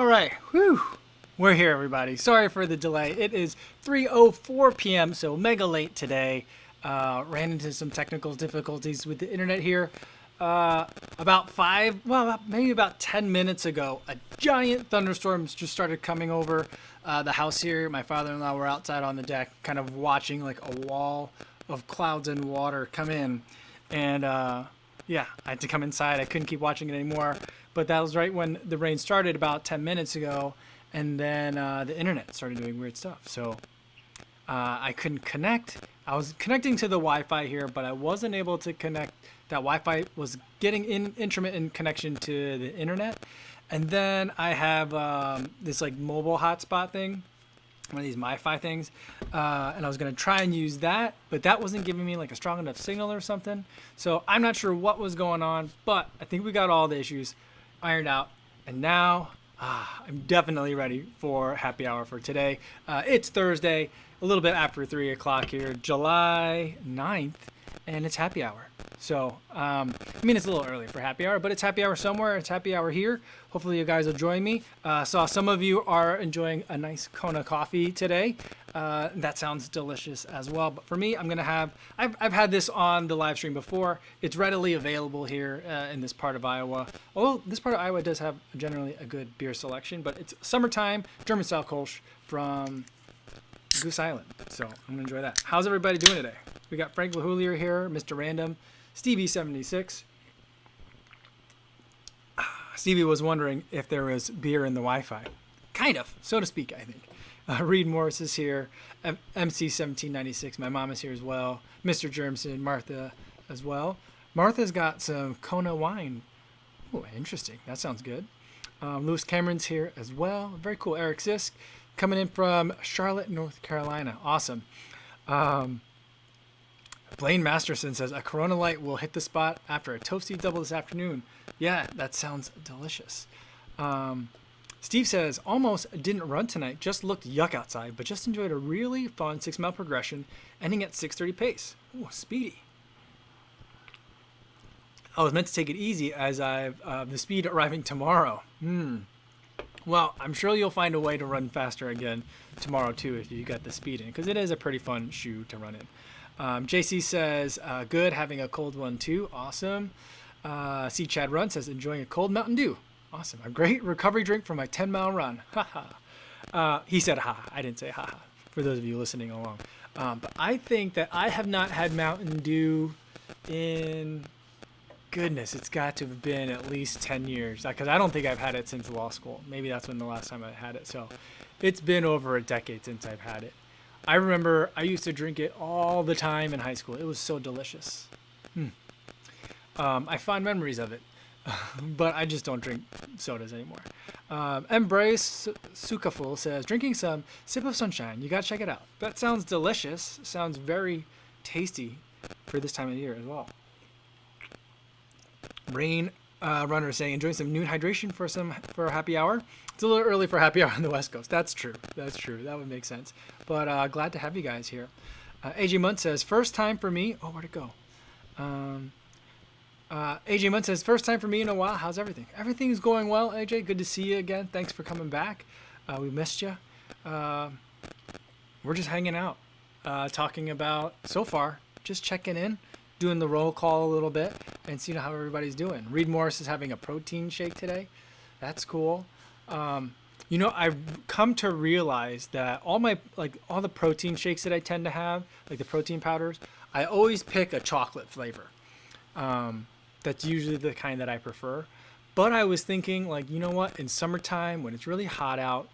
All right, whew. We're here, everybody. Sorry for the delay. It is 3:04 p.m., so mega late today. Ran into some technical difficulties with the internet here. Maybe about 10 minutes ago, a giant thunderstorm just started coming over the house here. My father-in-law were outside on the deck, kind of watching like a wall of clouds and water come in. And yeah, I had to come inside. I couldn't keep watching it anymore. But that was right when the rain started about 10 minutes ago. And then the internet started doing weird stuff. So I couldn't connect. I was connecting to the Wi-Fi here, but I wasn't able to connect. That Wi-Fi was getting intermittent connection to the internet. And then I have this like mobile hotspot thing, one of these MiFi things. And I was going to try and use that, but that wasn't giving me like a strong enough signal or something. So I'm not sure what was going on, but I think we got all the issues ironed out. And now I'm definitely ready for happy hour for today. It's Thursday, a little bit after 3 o'clock here, July 9th, and it's happy hour. So, it's a little early for happy hour, but it's happy hour somewhere. It's happy hour here. Hopefully you guys will join me. Saw some of you are enjoying a nice Kona coffee today. That sounds delicious as well. But for me, I'm going to have, I've had this on the live stream before. It's readily available here in this part of Iowa. Although this part of Iowa does have generally a good beer selection, but it's summertime, German style Kolsch from Goose Island. So I'm going to enjoy that. How's everybody doing today? We got Frank LaHoulier here, Mr. Random, Stevie76. Stevie was wondering if there was beer in the Wi-Fi. Kind of, so to speak, I think. Reed Morris is here. MC1796. My mom is here as well. Mr. Germson, Martha as well. Martha's got some Kona wine. Oh, interesting. That sounds good. Lewis Cameron's here as well. Very cool. Eric Sisk coming in from Charlotte, North Carolina. Awesome. Blaine Masterson says, a Corona Light will hit the spot after a toasty double this afternoon. Yeah, that sounds delicious. Steve says, almost didn't run tonight, just looked yuck outside, but just enjoyed a really fun 6-mile progression, ending at 6:30 pace. Ooh, speedy. I was meant to take it easy as I've the speed arriving tomorrow. Well, I'm sure you'll find a way to run faster again tomorrow too if you got the speed in, because it is a pretty fun shoe to run in. JC says, good, having a cold one too. Awesome. C. Chad Run says, enjoying a cold Mountain Dew. Awesome. A great recovery drink for my 10-mile run. Haha. He said ha. I didn't say haha, for those of you listening along. But I think that I have not had Mountain Dew in, goodness, it's got to have been at least 10 years. Because I don't think I've had it since law school. Maybe that's when the last time I had it. So it's been over a decade since I've had it. I remember I used to drink it all the time in high school. It was so delicious. I find memories of it, but I just don't drink sodas anymore. Embrace Sukaful says, drinking some Sip of Sunshine. You got to check it out. That sounds delicious. Sounds very tasty for this time of year as well. Rain Runner saying, enjoying some noon hydration for a happy hour. It's a little early for happy hour on the West Coast. That's true. That's true. That would make sense. But glad to have you guys here. AJ Munt says, first time for me. Oh, where'd it go? AJ Munt says, first time for me in a while. How's everything? Everything's going well, AJ. Good to see you again. Thanks for coming back. We missed you. We're just hanging out, talking about, so far, just checking in, doing the roll call a little bit, and seeing how everybody's doing. Reed Morris is having a protein shake today. That's cool. I've come to realize that all the protein shakes that I tend to have, like the protein powders, I always pick a chocolate flavor. That's usually the kind that I prefer. But I was thinking, like, you know what? In summertime, when it's really hot out,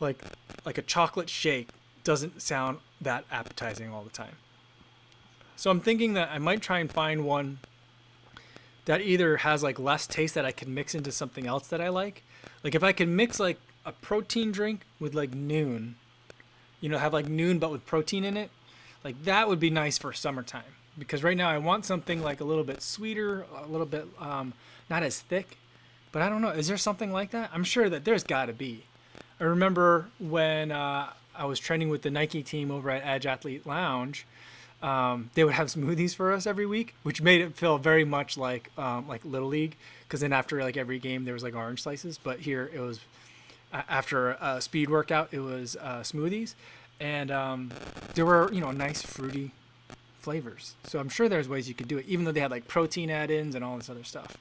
like a chocolate shake doesn't sound that appetizing all the time. So I'm thinking that I might try and find one that either has like less taste that I can mix into something else that I like. Like if I can mix like a protein drink with like Noon, have like Noon but with protein in it, like that would be nice for summertime. Because right now I want something like a little bit sweeter, a little bit not as thick. But I don't know, is there something like that? I'm sure that there's got to be. I remember when I was training with the Nike team over at Edge Athlete Lounge, they would have smoothies for us every week, which made it feel very much like Little League. Because then after like every game there was like orange slices, but here it was after a speed workout, it was smoothies, and there were nice fruity flavors. So I'm sure there's ways you could do it, even though they had like protein add-ins and all this other stuff.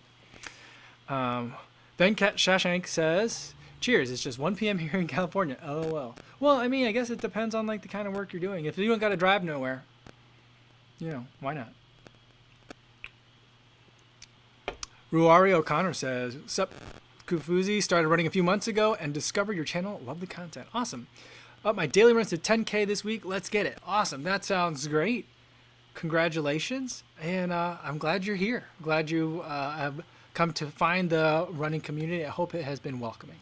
Venkat Shashank says, cheers, it's just 1 p.m. here in California. LOL. Well, I mean, I guess it depends on like the kind of work you're doing. If you don't got to drive nowhere, why not? Ruari O'Connor says, sup, Kufuzi, started running a few months ago and discovered your channel. Love the content. Awesome. Up my daily runs to 10K this week. Let's get it. Awesome. That sounds great. Congratulations. And I'm glad you're here. Glad you have come to find the running community. I hope it has been welcoming.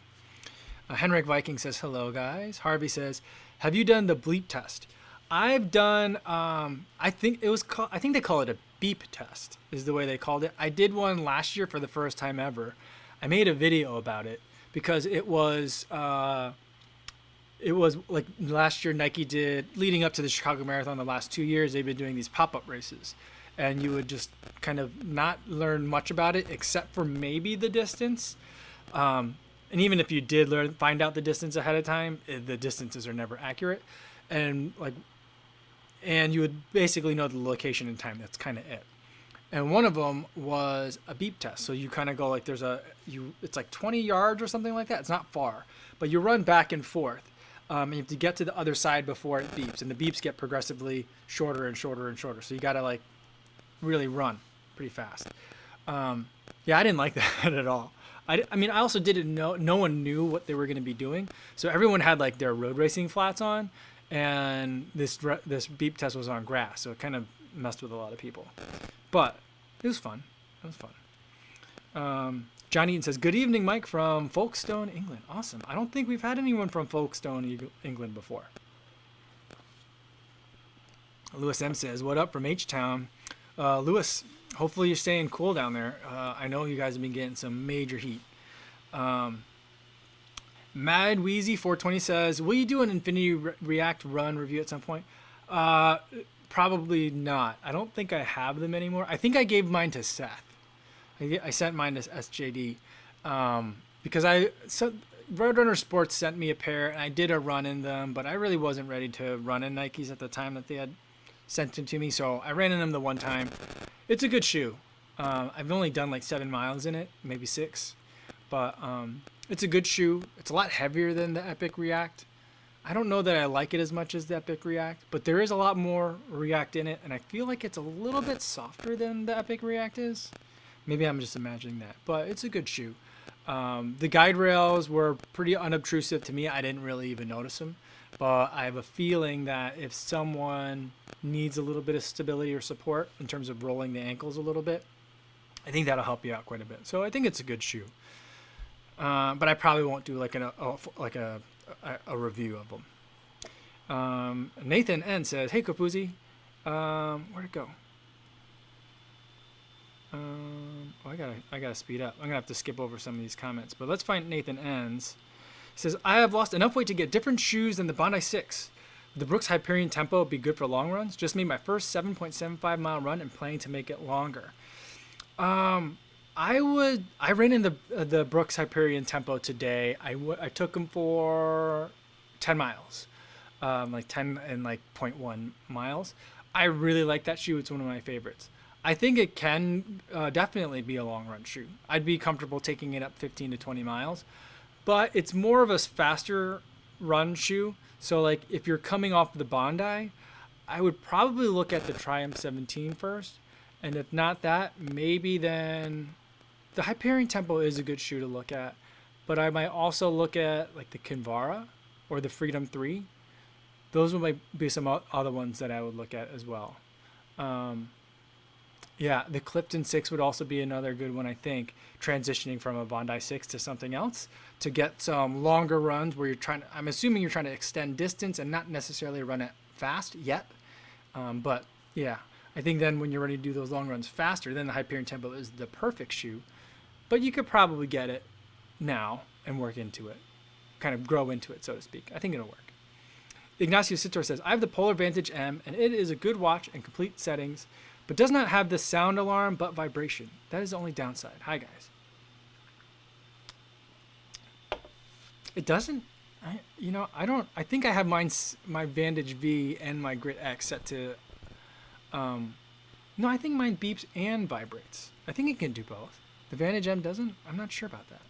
Henrik Viking says, hello, guys. Harvey says, have you done the bleep test? I've done, I think they call it a beep test is the way they called it. I did one last year for the first time ever. I made a video about it because it was like last year Nike did, leading up to the Chicago Marathon the last 2 years, they've been doing these pop-up races. And you would just kind of not learn much about it except for maybe the distance. And even if you did find out the distance ahead of time, the distances are never accurate. And you would basically know the location and time. That's kind of it. And one of them was a beep test. So you kind of go like it's like 20 yards or something like that. It's not far, but you run back and forth. And you have to get to the other side before it beeps, and the beeps get progressively shorter and shorter and shorter. So you got to like really run pretty fast. I didn't like that at all. I mean, I also didn't know, no one knew what they were going to be doing. So everyone had like their road racing flats on, and this beep test was on grass. So it kind of messed with a lot of people, but it was fun. Johnny Eaton says, good evening, Mike from Folkestone, England. Awesome. I don't think we've had anyone from Folkestone, England before. Lewis M says, what up from H-Town? Lewis, hopefully you're staying cool down there. I know you guys have been getting some major heat. Mad Wheezy 420 says, will you do an Infinity React run review at some point? Probably not. I don't think I have them anymore. I think I gave mine to Seth. I sent mine to SJD because Roadrunner Sports sent me a pair, and I did a run in them, but I really wasn't ready to run in Nikes at the time that they had sent it to me, so I ran in them the one time. It's a good shoe. I've only done like 7 miles in it, maybe 6, but it's a good shoe. It's a lot heavier than the Epic React. I don't know that I like it as much as the Epic React, but there is a lot more React in it, and I feel like it's a little bit softer than the Epic React is. Maybe I'm just imagining that, but it's a good shoe. The guide rails were pretty unobtrusive to me. I didn't really even notice them, but I have a feeling that if someone needs a little bit of stability or support in terms of rolling the ankles a little bit, I think that'll help you out quite a bit. So I think it's a good shoe, but I probably won't do like a review of them. Nathan N says, hey Kapuzi, where'd it go? I gotta speed up. I'm gonna have to skip over some of these comments, but let's find Nathan N's. He says, I have lost enough weight to get different shoes than the Bondi 6. Would the Brooks Hyperion Tempo be good for long runs? Just made my first 7.75 mile run and planning to make it longer. I ran in the Brooks Hyperion Tempo today. I took them for 10 miles, like 10 and like 0.1 miles. I really like that shoe. It's one of my favorites. I think it can definitely be a long run shoe. I'd be comfortable taking it up 15 to 20 miles, but it's more of a faster run shoe. So like if you're coming off the Bondi, I would probably look at the Triumph 17 first. And if not that, maybe then the Hyperion Tempo is a good shoe to look at, but I might also look at like the Kinvara or the Freedom 3. Those might be some other ones that I would look at as well. Yeah, the Clifton 6 would also be another good one, I think, transitioning from a Bondi 6 to something else to get some longer runs where I'm assuming you're trying to extend distance and not necessarily run it fast yet. But yeah, I think then when you're ready to do those long runs faster, then the Hyperion Tempo is the perfect shoe. But you could probably get it now and work into it, kind of grow into it, so to speak. I think it'll work. Ignacio Sitor says, I have the Polar Vantage M, and it is a good watch and complete settings, but does not have the sound alarm but vibration. That is the only downside. Hi, guys. It doesn't. I don't. I think I have my Vantage V and my Grit X set to. No, I think mine beeps and vibrates. I think it can do both. The Vantage M doesn't. I'm not sure about that.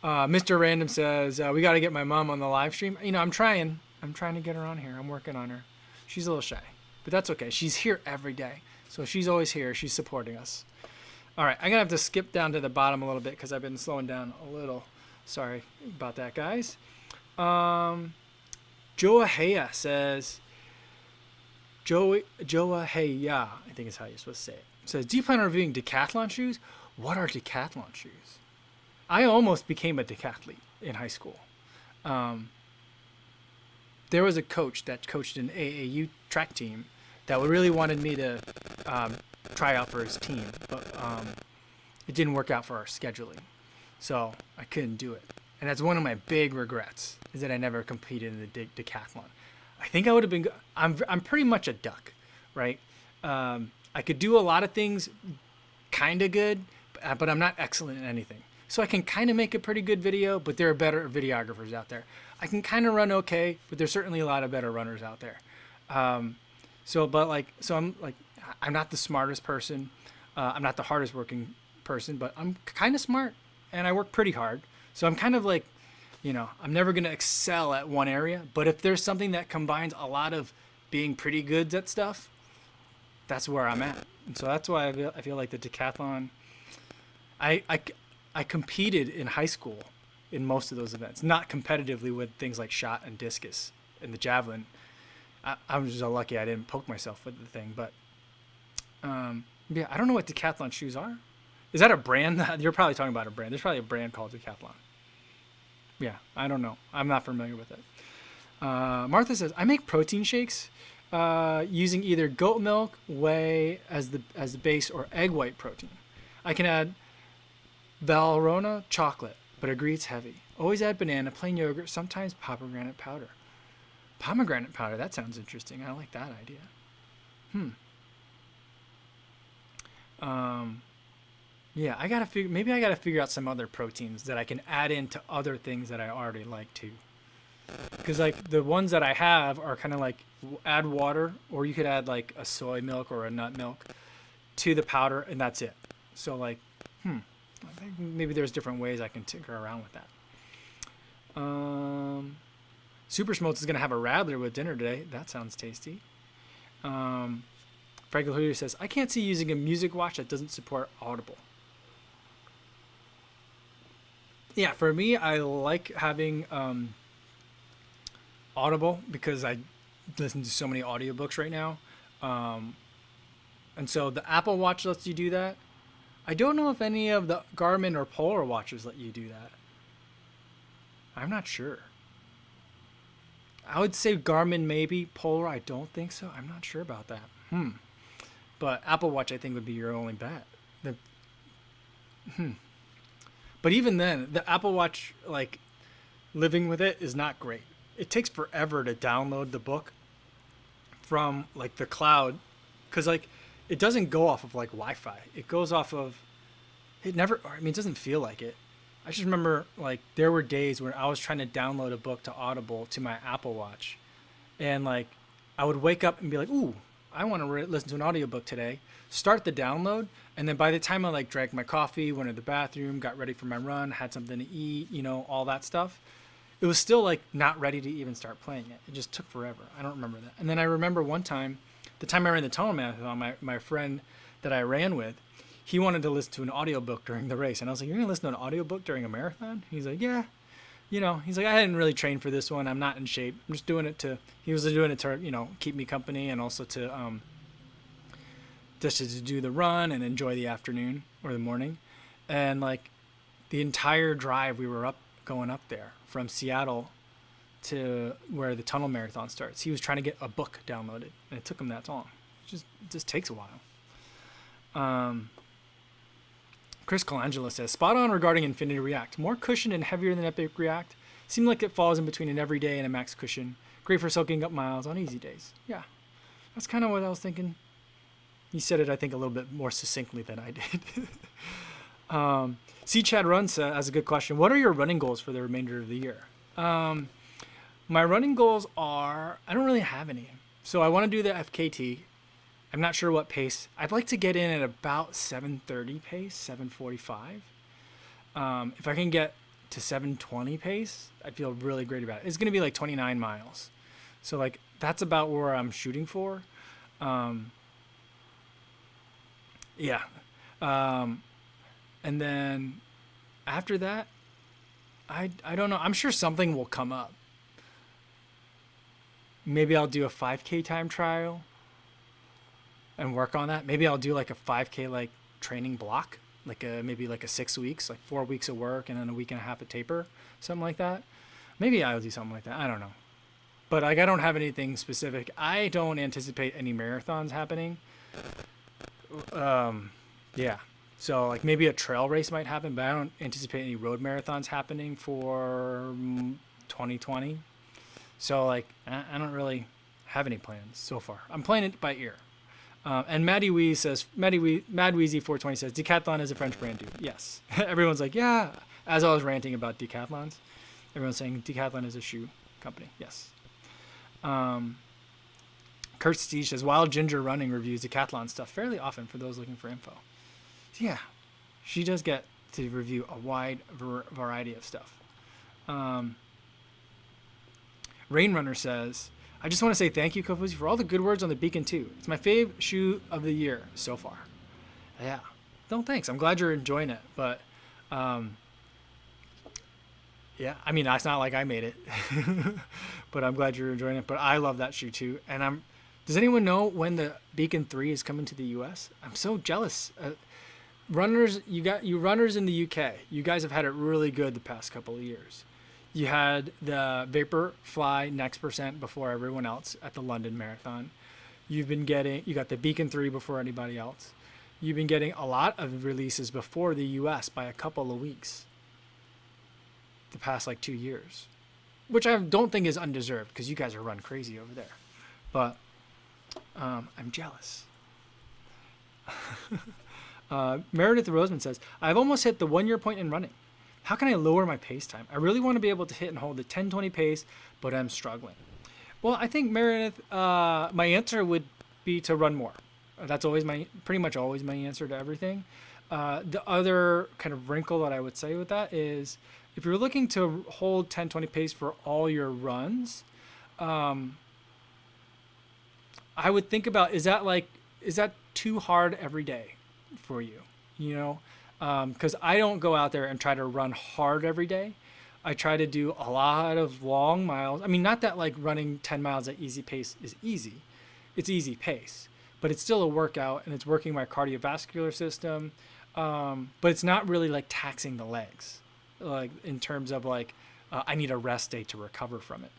Mr. Random says we got to get my mom on the live stream. I'm trying. I'm trying to get her on here. I'm working on her. She's a little shy, but that's okay. She's here every day, so she's always here. She's supporting us. All right, I'm gonna have to skip down to the bottom a little bit because I've been slowing down a little. Sorry about that, guys. Joahea says, Joahea, I think is how you're supposed to say it. Says, do you plan on reviewing decathlon shoes? What are decathlon shoes? I almost became a decathlete in high school. There was a coach that coached an AAU track team that really wanted me to try out for his team, but it didn't work out for our scheduling, so I couldn't do it. And that's one of my big regrets, is that I never competed in the decathlon. I think I would have been. I'm pretty much a duck, right? I could do a lot of things, kind of good, but I'm not excellent in anything. So I can kind of make a pretty good video, but there are better videographers out there. I can kind of run okay, but there's certainly a lot of better runners out there. I'm not the smartest person. I'm not the hardest working person, but I'm kind of smart and I work pretty hard. So I'm kind of like, I'm never going to excel at one area, but if there's something that combines a lot of being pretty good at stuff, that's where I'm at. And so that's why I feel like the decathlon, I competed in high school in most of those events, not competitively with things like shot and discus and the javelin. I'm just so lucky I didn't poke myself with the thing, but yeah, I don't know what decathlon shoes are. Is that a brand? You're probably talking about a brand. There's probably a brand called Decathlon. Yeah, I don't know. I'm not familiar with it. Martha says, I make protein shakes using either goat milk, whey as the base, or egg white protein. I can add Valrhona chocolate, but agree it's heavy. Always add banana, plain yogurt, sometimes pomegranate powder. Pomegranate powder, that sounds interesting. I like that idea. Yeah, maybe I gotta figure out some other proteins that I can add into other things that I already like too. Because like the ones that I have are kind of like add water, or you could add like a soy milk or a nut milk to the powder, and that's it. So like, I think maybe there's different ways I can tinker around with that. Super Smokes is gonna have a rattler with dinner today. That sounds tasty. Frank Hillier says, I can't see using a music watch that doesn't support Audible. Yeah, for me, I like having Audible because I listen to so many audiobooks right now. And so the Apple Watch lets you do that. I don't know if any of the Garmin or Polar watches let you do that. I'm not sure. I would say Garmin maybe. Polar, I don't think so. I'm not sure about that. But Apple Watch, I think, would be your only bet. But even then, the Apple Watch, like, living with it is not great. It takes forever to download the book from, like, the cloud. Because, like, it doesn't go off of, like, Wi-Fi. It goes off of... it doesn't feel like it. I just remember, like, there were days when I was trying to download a book to Audible to my Apple Watch. And, like, I would wake up and be like, ooh, I want to listen to an audiobook today. Start the download. And then by the time I, like, drank my coffee, went to the bathroom, got ready for my run, had something to eat, all that stuff, it was still, like, not ready to even start playing it. It just took forever. I don't remember that. And then I remember one time, the time I ran the Tunnel Marathon, my friend that I ran with, he wanted to listen to an audiobook during the race. And I was like, you're going to listen to an audiobook during a marathon? He's like, yeah. He's like, I hadn't really trained for this one. I'm not in shape. I'm just doing it to, he was doing it to, keep me company, and also to, just to do the run and enjoy the afternoon or the morning. And like the entire drive, we were going up there from Seattle to where the Tunnel Marathon starts. He was trying to get a book downloaded, and it took him that long. It just takes a while. Chris Colangelo says, spot on regarding Infinity React. More cushioned and heavier than Epic React. Seemed like it falls in between an everyday and a max cushion. Great for soaking up miles on easy days. Yeah, that's kind of what I was thinking. He said it, I think, a little bit more succinctly than I did. C. Chad Runs has a good question. What are your running goals for the remainder of the year? My running goals are, I don't really have any. So I want to do the FKT. I'm not sure what pace. I'd like to get in at about 7:30 pace, 7:45. If I can get to 7:20 pace, I'd feel really great about it. It's going to be like 29 miles. So like that's about where I'm shooting for. Yeah. And then after that, I don't know. I'm sure something will come up. Maybe I'll do a 5K time trial and work on that. Maybe I'll do like a 5K like training block, like maybe like a 6 weeks, like 4 weeks of work and then a week and a half of taper, something like that. Maybe I'll do something like that. I don't know. But like I don't have anything specific. I don't anticipate any marathons happening. Yeah. So like maybe a trail race might happen, but I don't anticipate any road marathons happening for 2020. So like I don't really have any plans so far. I'm playing it by ear. And Maddie Wee says, Mad Weezy 420 says, Decathlon is a French brand, dude. Yes. Everyone's like, yeah. As I was ranting about decathlons, everyone's saying Decathlon is a shoe company. Yes. Kurt Steege says, Wild Ginger Running reviews Decathlon stuff fairly often for those looking for info. Yeah, she does get to review a wide variety of stuff. Rainrunner says, I just want to say thank you, Kofuzi, for all the good words on the Beacon 2. It's my fave shoe of the year so far. Yeah. No, thanks. I'm glad you're enjoying it. But, yeah, I mean, it's not like I made it. But I'm glad you're enjoying it. But I love that shoe, too. And does anyone know when the Beacon 3 is coming to the U.S.? I'm so jealous. Runners, you runners in the UK, you guys have had it really good the past couple of years. You had the Vaporfly Next Percent before everyone else at the London Marathon. You got the Beacon 3 before anybody else. You've been getting a lot of releases before the US by a couple of weeks the past like 2 years, which I don't think is undeserved because you guys are run crazy over there. But I'm jealous. Meredith Roseman says, I've almost hit the 1 year point in running. How can I lower my pace time? I really want to be able to hit and hold the 10:20 pace, but I'm struggling. Well, I think, Meredith, my answer would be to run more. That's pretty much always my answer to everything. The other kind of wrinkle that I would say with that is if you're looking to hold 10:20 pace for all your runs, I would think about, is that too hard every day for you? You know, because I don't go out there and try to run hard every day. I try to do a lot of long miles. I mean, not that like running 10 miles at easy pace is easy. It's easy pace, but it's still a workout and it's working my cardiovascular system. But it's not really like taxing the legs, like in terms of like, I need a rest day to recover from it.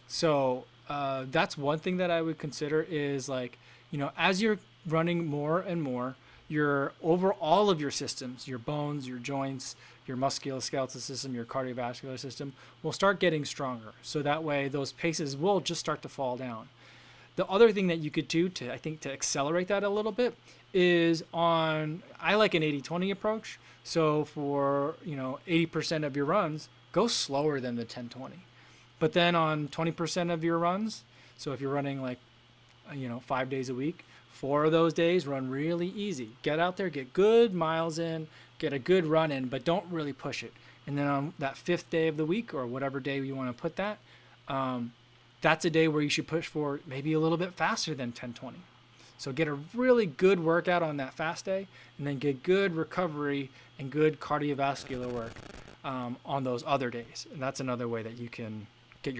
So that's one thing that I would consider is like, you know, as you're running more and more, all of your systems, your bones, your joints, your musculoskeletal system, your cardiovascular system will start getting stronger. So that way those paces will just start to fall down. The other thing that you could do to accelerate that a little bit is I like an 80-20 approach. So for, 80% of your runs, go slower than the 10-20. But then on 20% of your runs, so if you're running 5 days a week, 4 of those days run really easy. Get out there, get good miles in, get a good run in, but don't really push it. And then on that 5th day of the week or whatever day you want to put that, that's a day where you should push for maybe a little bit faster than 10-20. So get a really good workout on that fast day and then get good recovery and good cardiovascular work on those other days. And that's another way that you can get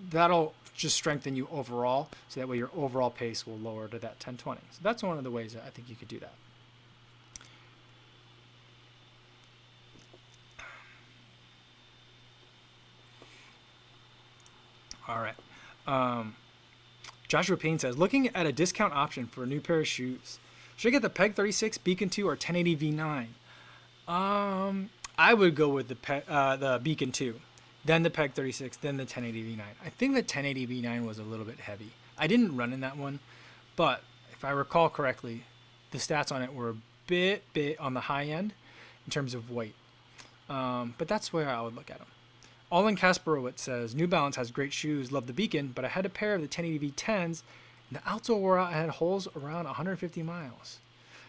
that'll just strengthen you overall, so that way your overall pace will lower to that 10-20. So that's one of the ways that I think you could do that. All right. Joshua Payne says, looking at a discount option for a new pair of shoes, should I get the Peg 36, Beacon 2, or 1080 V9? I would go with the Beacon 2. Then the Peg 36, then the 1080 V9. I think the 1080 V9 was a little bit heavy. I didn't run in that one, but if I recall correctly, the stats on it were bit on the high end in terms of weight. But that's where I would look at them. Olin Kasparowicz says, New Balance has great shoes, love the Beacon, but I had a pair of the 1080 V10s, and the outsole wore out and had holes around 150 miles.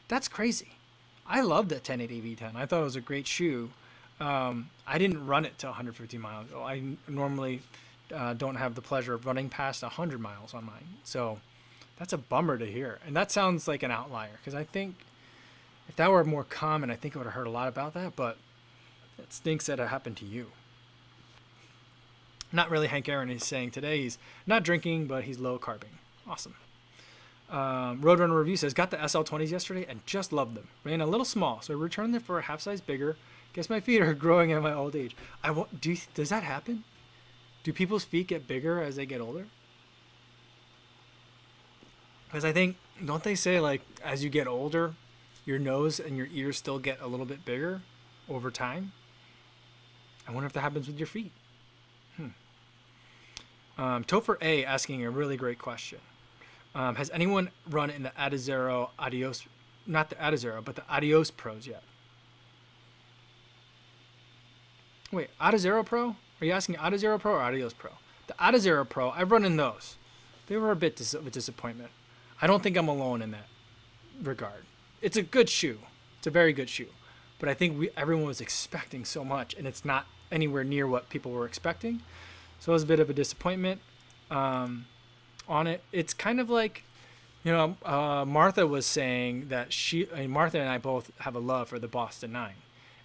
That's crazy. I love that 1080 V10. I thought it was a great shoe. I didn't run it to 150 miles. I normally don't have the pleasure of running past 100 miles on mine. So that's a bummer to hear. And that sounds like an outlier, because I think if that were more common, I think I would have heard a lot about that, but it stinks that it happened to you. Not really Hank Aaron is saying today he's not drinking, but he's low carbing. Awesome. Roadrunner Review says, got the SL20s yesterday and just loved them. Ran a little small, so I returned them for a half size bigger. Guess my feet are growing at my old age. Does that happen? Do people's feet get bigger as they get older? Because I think, don't they say like as you get older, your nose and your ears still get a little bit bigger over time? I wonder if that happens with your feet. Topher A asking a really great question. Has anyone run in the Adizero Adios, not the Adizero, but the Adios Pros yet? Wait, Adizero Pro? Are you asking Adizero Pro or Adios Pro? The Adizero Pro, I've run in those. They were a bit of a disappointment. I don't think I'm alone in that regard. It's a good shoe. It's a very good shoe. But I think everyone was expecting so much, and it's not anywhere near what people were expecting. So it was a bit of a disappointment on it. It's kind of like, Martha was saying that Martha and I both have a love for the Boston 9.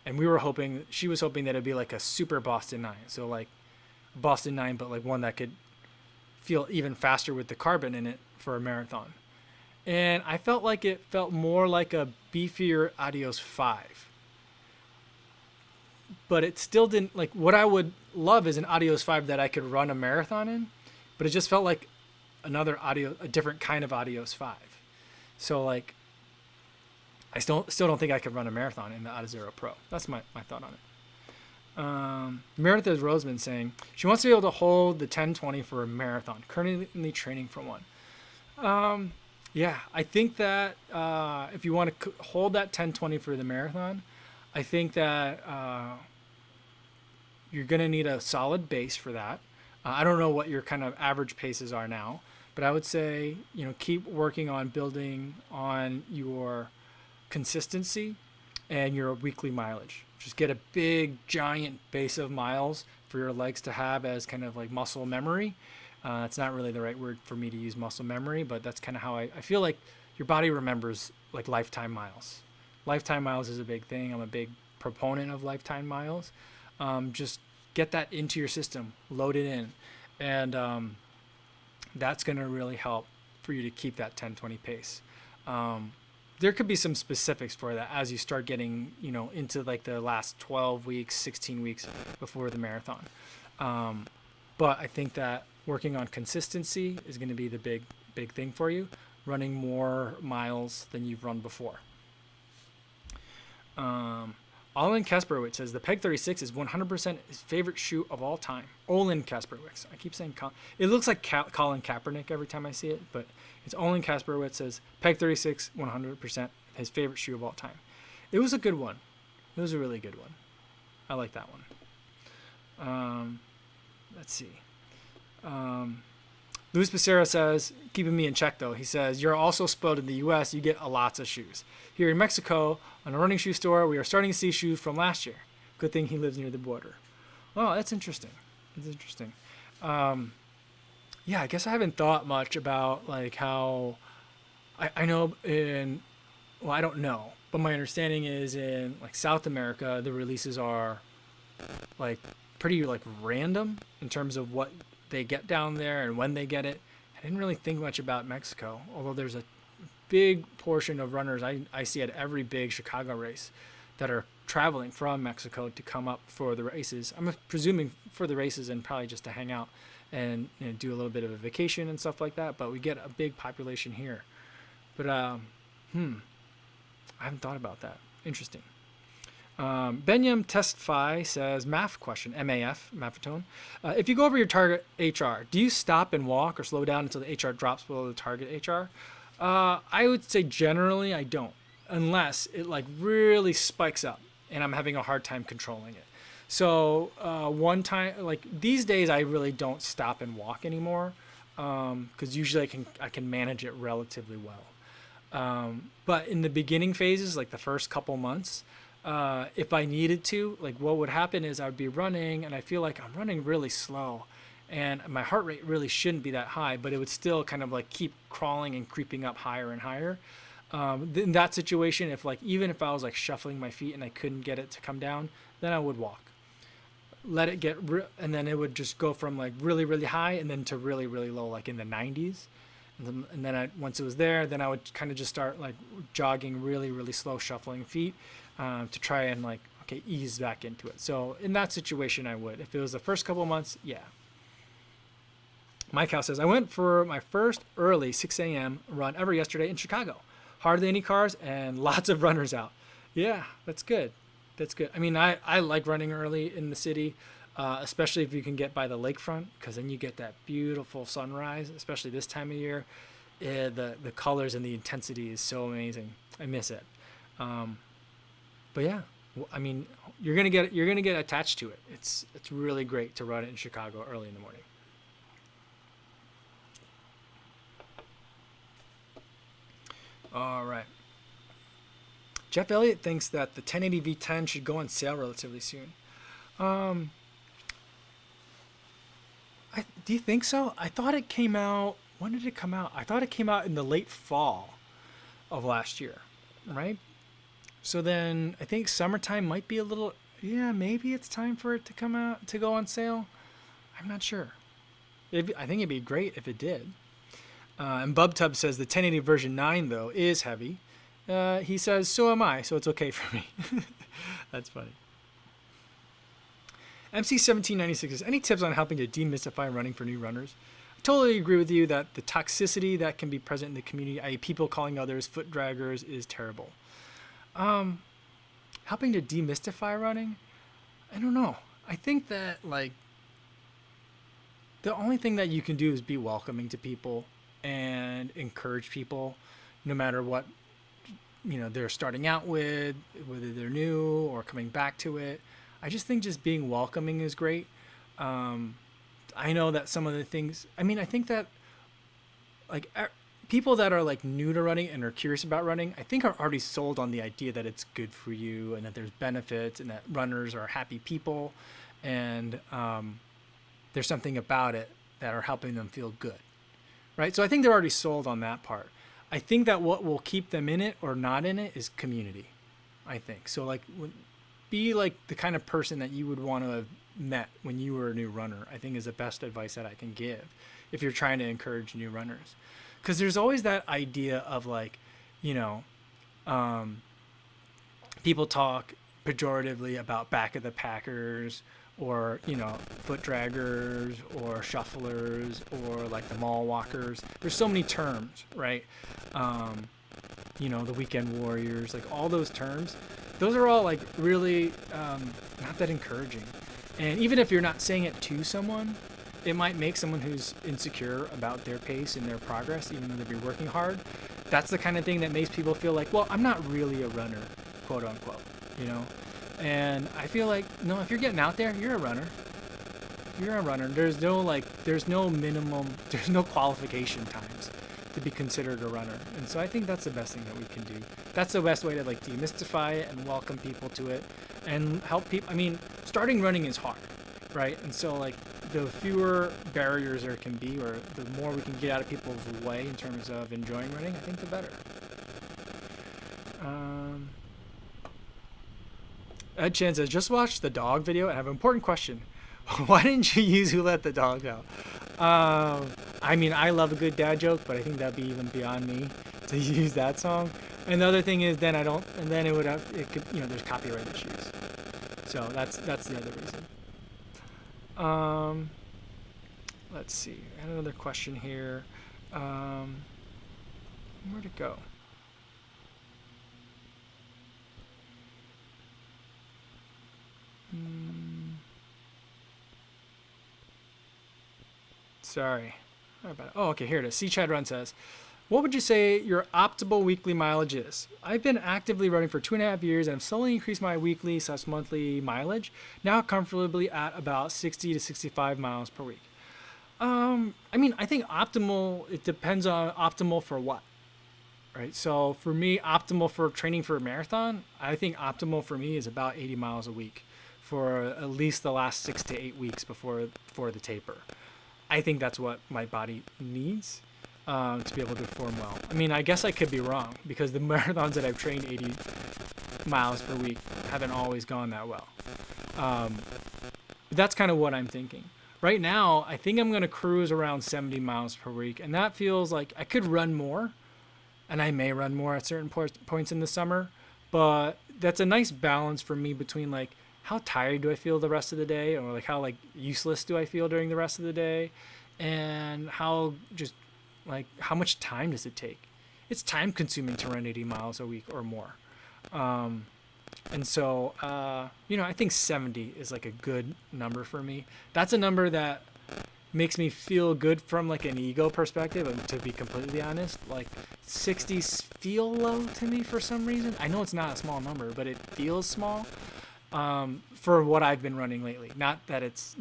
And she was hoping that it'd be like a super Boston 9. So like Boston 9, but like one that could feel even faster with the carbon in it for a marathon. And I felt like it felt more like a beefier Adios 5. But it still didn't, like, what I would love is an Adios 5 that I could run a marathon in, but it just felt like a different kind of Adios 5. So like, I still don't think I could run a marathon in the Adizero Pro. That's my thought on it. Meredith Roseman saying she wants to be able to hold the 1020 for a marathon, currently training for one. Yeah, I think that if you want to hold that 1020 for the marathon, I think that you're going to need a solid base for that. I don't know what your kind of average paces are now, but I would say, keep working on building on your consistency and your weekly mileage. Just get a big, giant base of miles for your legs to have as kind of like muscle memory. It's not really the right word for me to use, muscle memory, but that's kind of how I feel like your body remembers like lifetime miles. Lifetime miles is a big thing. I'm a big proponent of lifetime miles. Just get that into your system, load it in, and that's going to really help for you to keep that 10-20 pace. There could be some specifics for that as you start getting, into like the last 12 weeks, 16 weeks before the marathon. But I think that working on consistency is going to be the big thing for you, running more miles than you've run before. Olin Kasparowicz says the Peg 36 is 100% his favorite shoe of all time. Olin Kasparowicz. I keep saying it looks like Colin Kaepernick every time I see it, but it's Olin Kasparowicz says Peg 36 100% his favorite shoe of all time. It was a good one. It was a really good one. I like that one. Let's see. Luis Becerra says, keeping me in check though, he says, you're also spoiled in the US, you get lots of shoes. Here in Mexico, on a running shoe store, we are starting to see shoes from last year. Good thing he lives near the border. Oh, that's interesting. That's interesting. Yeah, I guess I haven't thought much about like how, I know I don't know, but my understanding is in like South America, the releases are like pretty like random in terms of what they get down there and when they get it. I didn't really think much about Mexico, although there's a big portion of runners I see at every big Chicago race that are traveling from Mexico to come up for the races. I'm presuming for the races and probably just to hang out and do a little bit of a vacation and stuff like that. But we get a big population here. But I haven't thought about that. Interesting. Benyam Testify says, math question, MAF, Maffetone. If you go over your target HR, do you stop and walk or slow down until the HR drops below the target HR? I would say generally I don't. unless it like really spikes up and I'm having a hard time controlling it. So one time, like these days, I really don't stop and walk anymore because usually I can manage it relatively well. But in the beginning phases, like the first couple months, if I needed to, like what would happen is I would be running and I feel like I'm running really slow and my heart rate really shouldn't be that high, but it would still kind of like keep crawling and creeping up higher and higher. In that situation, if like even if I was like shuffling my feet and I couldn't get it to come down, then I would walk. Let it get and then it would just go from like really really high and then to really really low, like in the 90s. And then once it was there, then I would kind of just start like jogging really really slow, shuffling feet to try and like okay ease back into it. So in that situation, I would. If it was the first couple of months, yeah. Mike House says, I went for my first early 6 a.m. run ever yesterday in Chicago. Hardly any cars and lots of runners out. Yeah, that's good. That's good. I mean, I like running early in the city, especially if you can get by the lakefront, because then you get that beautiful sunrise, especially this time of year. The colors and the intensity is so amazing. I miss it. But yeah, I mean, you're gonna get attached to it. It's really great to run it in Chicago early in the morning. All right. Jeff Elliott thinks that the 1080 V10 should go on sale relatively soon. Do you think so? I thought it came out. When did it come out? I thought it came out in the late fall of last year, right? So then I think summertime might be a little. Yeah, maybe it's time for it to come out to go on sale. I'm not sure. I think it'd be great if it did. And BubTub says the 1080 version 9 though is heavy. He says, so am I, so it's okay for me. That's funny. MC1796 says, any tips on helping to demystify running for new runners? I totally agree with you that the toxicity that can be present in the community, i.e. people calling others foot draggers, is terrible. Helping to demystify running? I don't know. I think that, like, the only thing that you can do is be welcoming to people and encourage people no matter what they're starting out with, whether they're new or coming back to it. I just think just being welcoming is great. I know that some of the things, I think that like people that are like new to running and are curious about running, I think are already sold on the idea that it's good for you and that there's benefits and that runners are happy people and there's something about it that are helping them feel good. Right? So I think they're already sold on that part. I think that what will keep them in it or not in it is community, I think. So like be like the kind of person that you would want to have met when you were a new runner, I think is the best advice that I can give if you're trying to encourage new runners. Because there's always that idea of like, people talk pejoratively about back of the packers or foot draggers or shufflers or like the mall walkers. There's so many terms, right? The weekend warriors, like all those terms, those are all like really not that encouraging. And even if you're not saying it to someone, it might make someone who's insecure about their pace and their progress, even though they've been working hard. That's the kind of thing that makes people feel like, well, I'm not really a runner, quote unquote, And I feel like, no, if you're getting out there, you're a runner. You're a runner. There's no qualification times to be considered a runner. And so I think that's the best thing that we can do. That's the best way to like demystify it and welcome people to it and help people. Starting running is hard, right? And so like the fewer barriers there can be, or the more we can get out of people's way in terms of enjoying running, I think the better. Ed Chan says, just watched the dog video and have an important question. Why didn't you use Who Let the Dog Out? I love a good dad joke, but I think that'd be even beyond me to use that song. And the other thing is then there's copyright issues. So that's the other reason. Let's see. I had another question here. Where'd it go? Sorry. Oh, okay, here it is. C. Chad Run says, What would you say your optimal weekly mileage is? I've been actively running for 2.5 years and I've slowly increased my weekly/monthly mileage, now comfortably at about 60 to 65 miles per week. I mean, I think optimal, it depends on optimal for what, right? So for me, optimal for training for a marathon, I think optimal for me is about 80 miles a week for at least the last 6 to 8 weeks before the taper. I think that's what my body needs to be able to perform well. I mean, I guess I could be wrong because the marathons that I've trained 80 miles per week haven't always gone that well. But that's kind of what I'm thinking. Right now, I think I'm going to cruise around 70 miles per week, and that feels like I could run more, and I may run more at certain points in the summer, but that's a nice balance for me between like how tired do I feel the rest of the day, or like how like useless do I feel during the rest of the day, and how just like how much time does it take? It's time consuming to run 80 miles a week or more. And so, I think 70 is like a good number for me. That's a number that makes me feel good from like an ego perspective. And to be completely honest, like 60s feel low to me for some reason. I know it's not a small number, but it feels small for what I've been running lately. Not that it's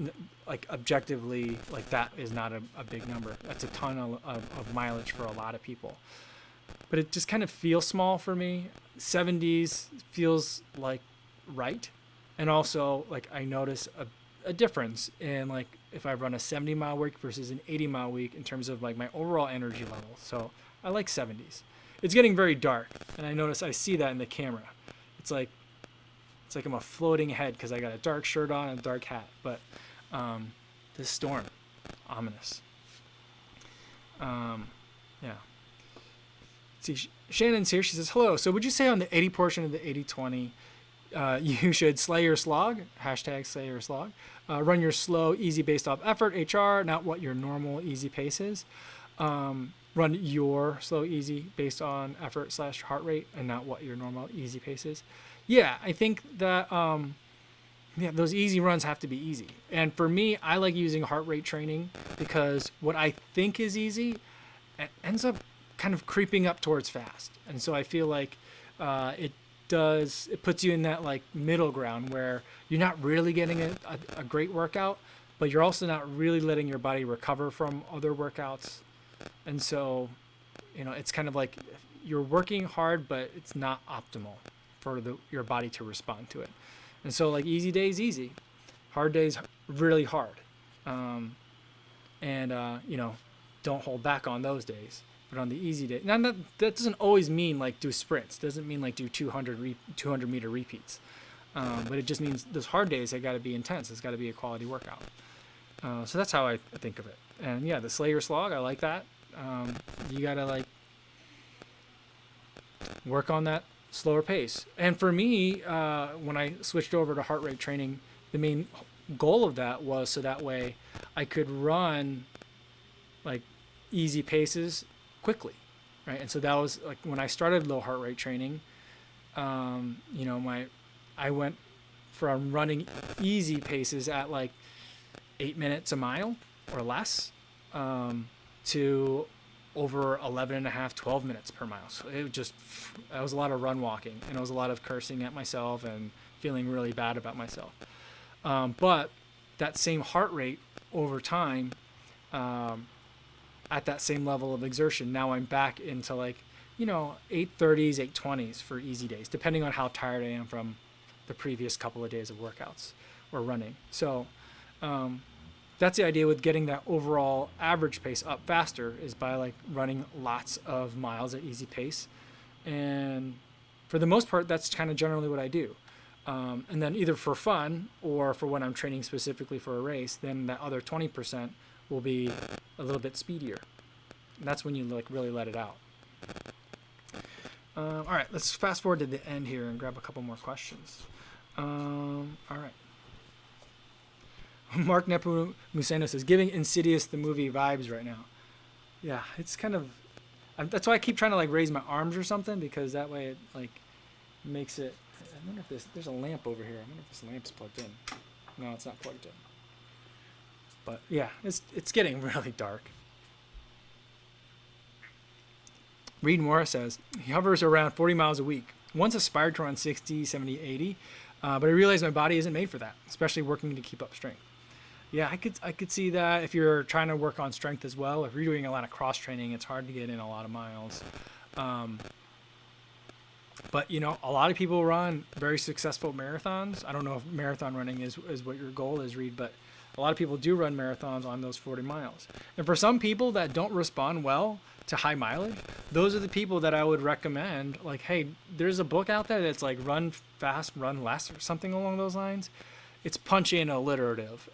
like objectively like that is not a big number. That's a ton of mileage for a lot of people. But it just kind of feels small for me. 70s feels like right. And also like I notice a difference in like if I run a 70-mile week versus an 80-mile week in terms of like my overall energy level. So I like 70s. It's getting very dark, and I see that in the camera. It's like I'm a floating head because I got a dark shirt on and a dark hat. But this storm, ominous. Yeah. See, Shannon's here. She says, hello. So would you say on the 80 portion of the 80-20, you should slay your slog, hashtag slay your slog, run your slow, easy based off effort, HR, not what your normal easy pace is. Run your slow, easy based on effort / heart rate and not what your normal easy pace is. Yeah, I think that those easy runs have to be easy. And for me, I like using heart rate training because what I think is easy ends up kind of creeping up towards fast. And so I feel like it puts you in that like middle ground where you're not really getting a great workout, but you're also not really letting your body recover from other workouts. And so, it's kind of like you're working hard, but it's not optimal for your body to respond to it. And so like easy days, easy, hard days, really hard. Don't hold back on those days. But on the easy day, now that doesn't always mean like do sprints. Doesn't mean like do 200 meter repeats. But it just means those hard days, they got to be intense. It's got to be a quality workout. So that's how I think of it. And yeah, the Slayer slog, I like that. You got to like work on that slower pace. And for me, when I switched over to heart rate training, the main goal of that was so that way I could run like easy paces quickly, right? And so that was like when I started low heart rate training, I went from running easy paces at like 8 minutes a mile or less to over 11 and a half, 12 minutes per mile. So that was a lot of run walking, and it was a lot of cursing at myself and feeling really bad about myself. But that same heart rate over time, at that same level of exertion, now I'm back into like, 8:30s, 8:20s for easy days, depending on how tired I am from the previous couple of days of workouts or running. So that's the idea with getting that overall average pace up faster is by like running lots of miles at easy pace. And for the most part, that's kind of generally what I do. And then either for fun or for when I'm training specifically for a race, then that other 20% will be a little bit speedier. And that's when you like really let it out. All right, let's fast forward to the end here and grab a couple more questions. All right. Mark Nepomuceno says, giving Insidious the movie vibes right now. Yeah, it's kind of, that's why I keep trying to like raise my arms or something, because that way it like makes it, I wonder if there's a lamp over here. I wonder if this lamp's plugged in. No, it's not plugged in. But yeah, it's getting really dark. Reed Morris says he hovers around 40 miles a week. Once aspired to run 60, 70, 80, but I realized my body isn't made for that, especially working to keep up strength. Yeah, I could see that if you're trying to work on strength as well. If you're doing a lot of cross training, it's hard to get in a lot of miles. But you know, a lot of people run very successful marathons. I don't know if marathon running is what your goal is, Reed, but a lot of people do run marathons on those 40 miles. And for some people that don't respond well to high mileage, those are the people that I would recommend, like, hey, there's a book out there that's like Run Fast, Run Less, or something along those lines. It's punchy and alliterative.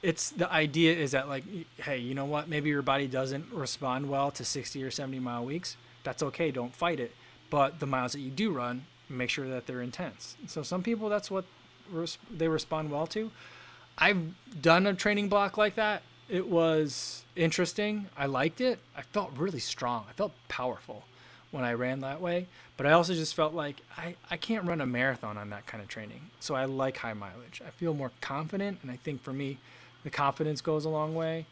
It's the idea is that, like, hey, you know what? Maybe your body doesn't respond well to 60 or 70 mile weeks. That's okay. Don't fight it. But the miles that you do run, make sure that they're intense. So some people, that's what they respond well to. I've done a training block like that. It was interesting. I liked it. I felt really strong. I felt powerful when I ran that way. But I also just felt like I can't run a marathon on that kind of training. So I like high mileage. I feel more confident. And I think for me, the confidence goes a long way.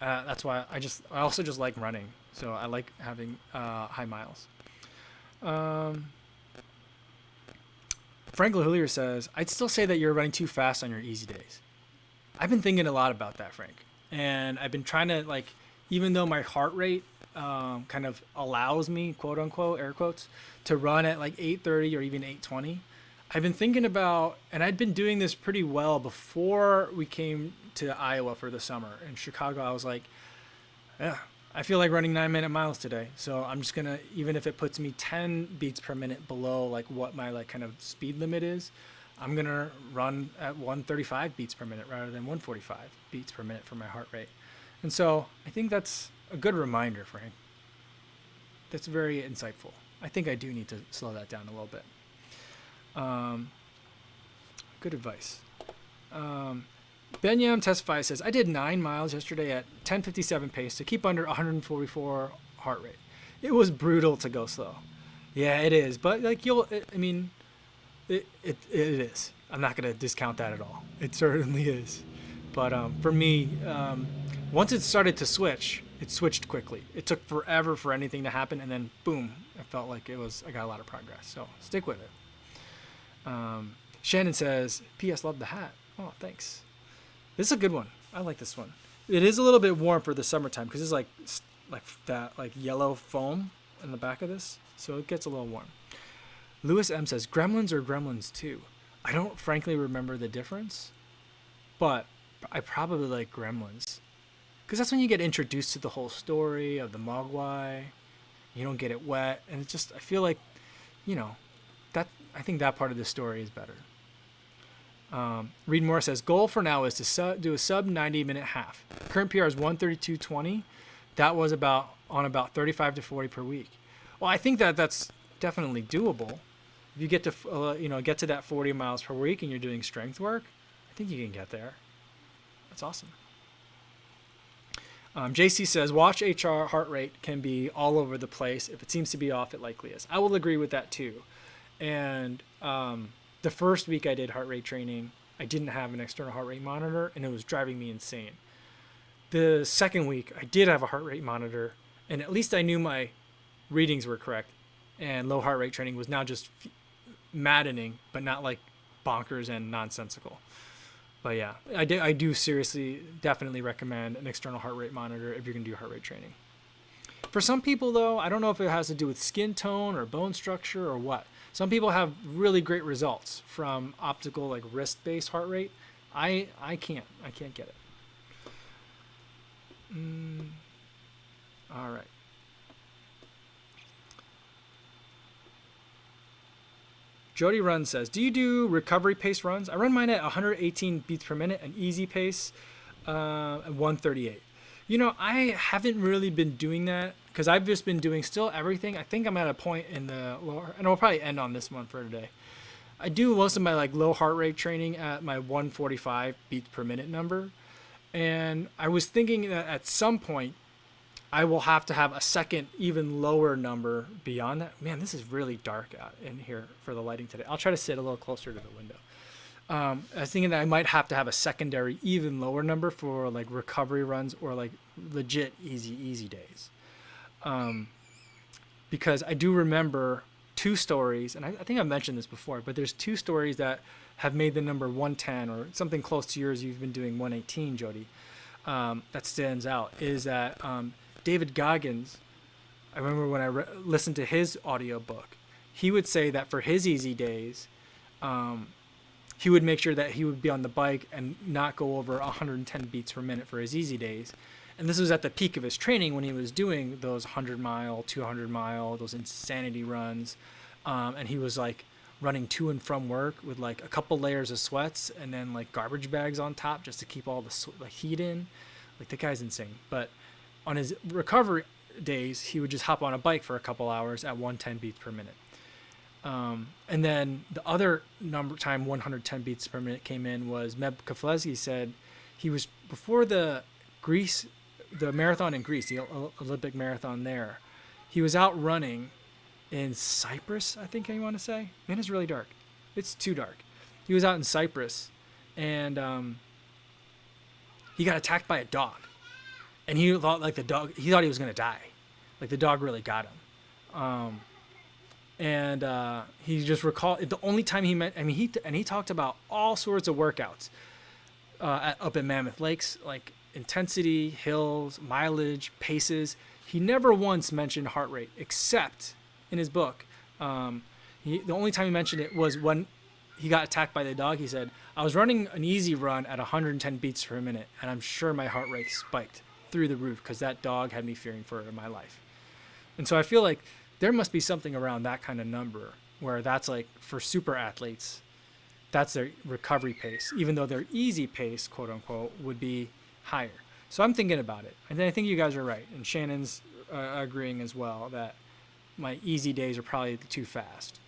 That's why I also just like running. So I like having high miles. Frank Lahillier says, I'd still say that you're running too fast on your easy days. I've been thinking a lot about that, Frank. And I've been trying to, like, even though my heart rate kind of allows me, quote unquote, air quotes, to run at like 8:30 or even 8:20, I've been thinking about, and I'd been doing this pretty well before we came to Iowa for the summer. In Chicago, I was like, yeah, I feel like running 9-minute miles today. So I'm just going to, even if it puts me 10 beats per minute below like what my like kind of speed limit is, I'm going to run at 135 beats per minute rather than 145 beats per minute for my heart rate. And so I think that's a good reminder, Frank. That's very insightful. I think I do need to slow that down a little bit. Good advice. Ben Yam Testify says, I did 9 miles yesterday at 10:57 pace to keep under 144 heart rate. It was brutal to go slow. Yeah, it is. But like it is. I'm not going to discount that at all. It certainly is. But for me, once it started to switch, it switched quickly. It took forever for anything to happen, and then boom, I felt like I got a lot of progress. So stick with it. Shannon says, P.S. Love the hat. Oh, thanks. This is a good one. I like this one. It is a little bit warm for the summertime because it's like that like yellow foam in the back of this, so it gets a little warm. Lewis M says, Gremlins or Gremlins 2? I don't frankly remember the difference, but I probably like Gremlins because that's when you get introduced to the whole story of the Mogwai. You don't get it wet, and it's just, I feel like, you know, I think that part of the story is better. Reed Moore says, goal for now is to do a sub 90-minute half. Current PR is 132.20. That was about 35 to 40 per week. Well, I think that's definitely doable. If you get to get to that 40 miles per week and you're doing strength work, I think you can get there. That's awesome. JC says, watch HR heart rate can be all over the place. If it seems to be off, it likely is. I will agree with that too. And the first week I did heart rate training, I didn't have an external heart rate monitor, and it was driving me insane. The second week, I did have a heart rate monitor, and at least I knew my readings were correct. And low heart rate training was now just maddening, but not like bonkers and nonsensical. But yeah, I do seriously, definitely recommend an external heart rate monitor if you're going to do heart rate training. For some people, though, I don't know if it has to do with skin tone or bone structure or what. Some people have really great results from optical, like wrist-based heart rate. I can't get it. All right. Jody Run says, do you do recovery pace runs? I run mine at 118 beats per minute, an easy pace, at 138. You know, I haven't really been doing that because I've just been doing still everything. I think I'm at a point in the lower, and I'll probably end on this one for today. I do most of my like low heart rate training at my 145 beats per minute number. And I was thinking that at some point I will have to have a second, even lower number beyond that. Man, this is really dark out in here for the lighting today. I'll try to sit a little closer to the window. I was thinking that I might have to have a secondary even lower number for like recovery runs or like legit easy days. Because I do remember two stories, and I think I've mentioned this before, but there's two stories that have made the number 110 or something close to yours. You've been doing 118, Jody. That stands out is that David Goggins. I remember when I listened to his audiobook, he would say that for his easy days, he would make sure that he would be on the bike and not go over 110 beats per minute for his easy days. And this was at the peak of his training when he was doing those 100-mile, 200-mile, those insanity runs. And he was like running to and from work with like a couple layers of sweats and then like garbage bags on top just to keep all the heat in. Like, the guy's insane. But on his recovery days, he would just hop on a bike for a couple hours at 110 beats per minute. And then the other time 110 beats per minute came in was Meb Keflezighi said he was before the marathon in Greece, the Olympic marathon there. He was out running in Cyprus, I think you want to say. Man, it's really dark. It's too dark. He was out in Cyprus, and he got attacked by a dog. And he thought he thought he was going to die. Like, the dog really got him. And he just recalled the only time he met. I mean, he talked about all sorts of workouts up at Mammoth Lakes, like intensity, hills, mileage, paces. He never once mentioned heart rate, except in his book. The only time he mentioned it was when he got attacked by the dog. He said, "I was running an easy run at 110 beats per minute, and I'm sure my heart rate spiked through the roof because that dog had me fearing for my life." And so I feel like there must be something around that kind of number where that's like for super athletes, that's their recovery pace, even though their easy pace, quote unquote, would be higher. So I'm thinking about it. And I think you guys are right. And Shannon's agreeing as well that my easy days are probably too fast.